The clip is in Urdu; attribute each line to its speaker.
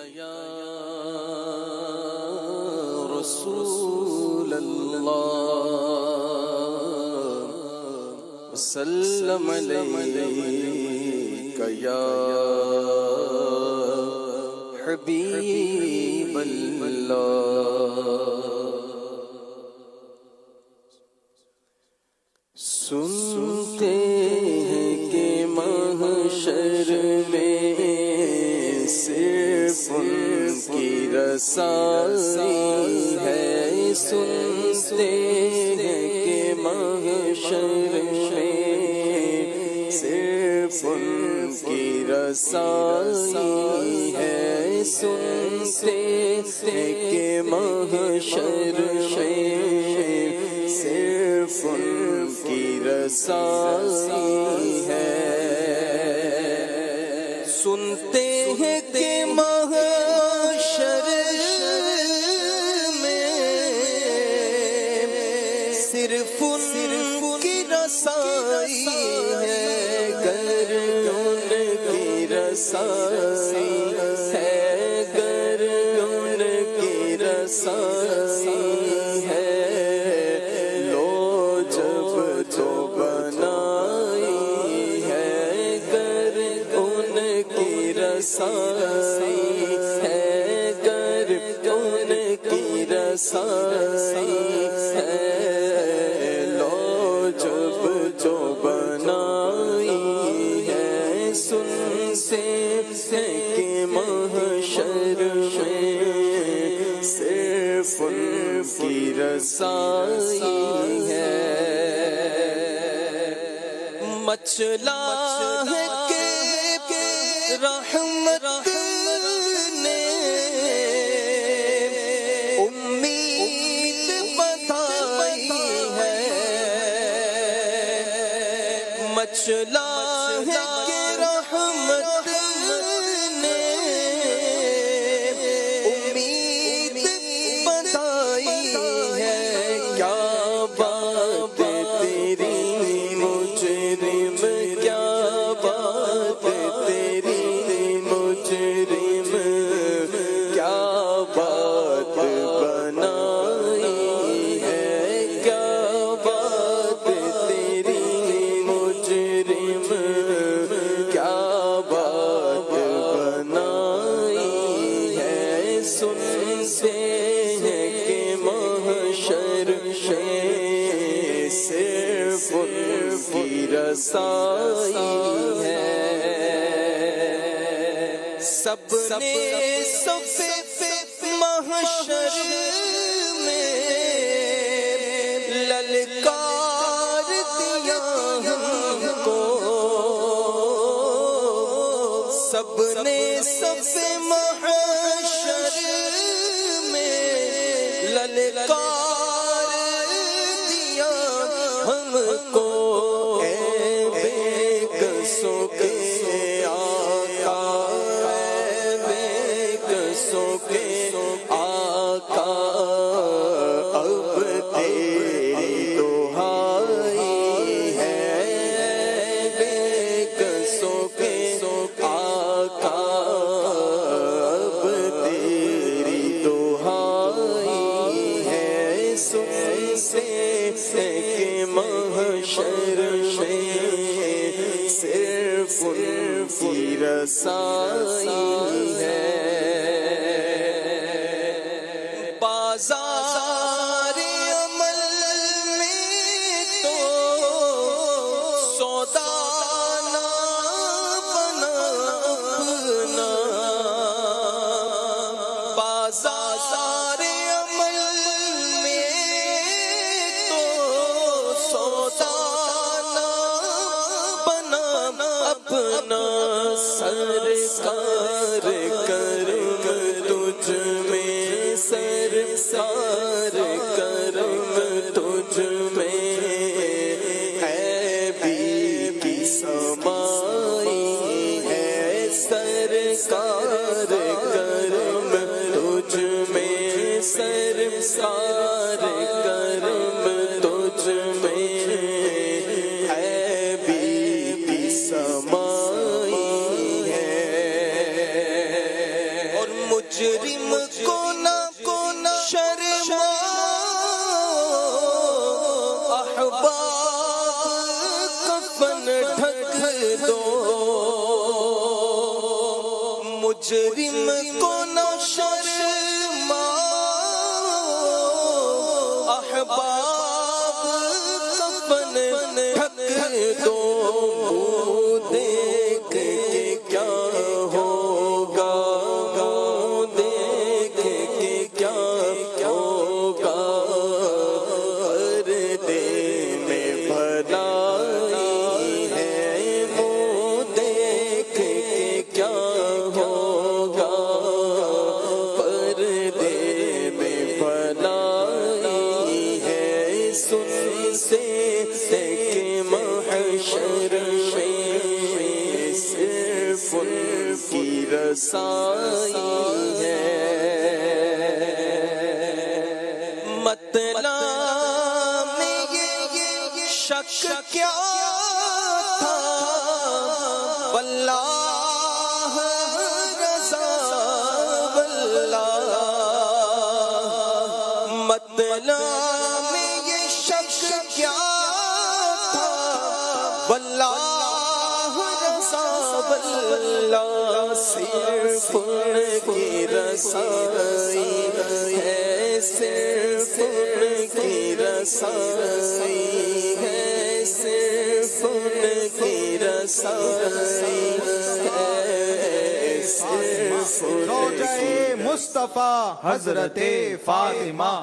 Speaker 1: یا رسول اللہ وسلم علیک یا حبیب اللہ سنتے ہیں کہ محشر میں صرف ان کی رسائی ہے سنتے ہیں کہ محشر میں صرف ان کی رسائی ہے سنتے ہیں کہ محشر میں صرف ان کی رسائی ہے سنتے ہیں کہ محشر میں صرف ان کی رسائی ہے گر ان کی رسائی ہے گر ان کی رسائی ہے رسائی ہے گر ان کی رسائی ہے لو جب جو بنائی ہے سنتے ہیں کہ محشر میں صرف ان کی رسائی ہے مچلا ہے کہ رحمت نے امید بتائی ہے مچلا ہے کہ رحمت نے امید بتائی ہے کیا بات تیری مجرم کیا بات تیری سنتے ہیں کہ محشر میں صرف ان کی رسائی ہے سب نے صف محشر میں للکار دیا ہم کو سب نے صف محشر للکار دیا ہم کو اے بے قصوں کے آقا اے بے قصوں کے آقا اب تیری دہائی ہے بے قصوں کے آقا اب تیری دہائی سنتے ہیں کہ محشر میں صرف ان کی رسائی ہے بازار عمل میں تو سودا نہ بنا اپنا بازار عمل اپنا سرکار کرم تجھ میں سرکار کرم تجھ میں ہے بی کی سمائی ہے سرکار کرم تجھ میں سرکار کرم تجھ میں سمائی ہے اور مجھ مجرم کو نہ شرماؤ، احباب کفن ڈھک دو، دیکھ کے کیا ہوگا، دیکھ کے کیا ہوگا، پردے میں بھلائی ہے، منہ دیکھ کے کیا ہوگا، پردے میں بھلائی ہے، سن سے کہ محشر میں صرف ان کی رسائی ہے۔ مطلع میں یہ شک کیا تھا، واللہ رضا واللہ، مطلع میں یہ شک کیا تھا، واللہ رضا واللہ، صرف ان کی رسائی ہے، صرف ان کی رسائی ہے، صرف ان کی رسائی ہے، صرف ان کی
Speaker 2: زوجہ مصطفیٰ حضرت فاطمہ۔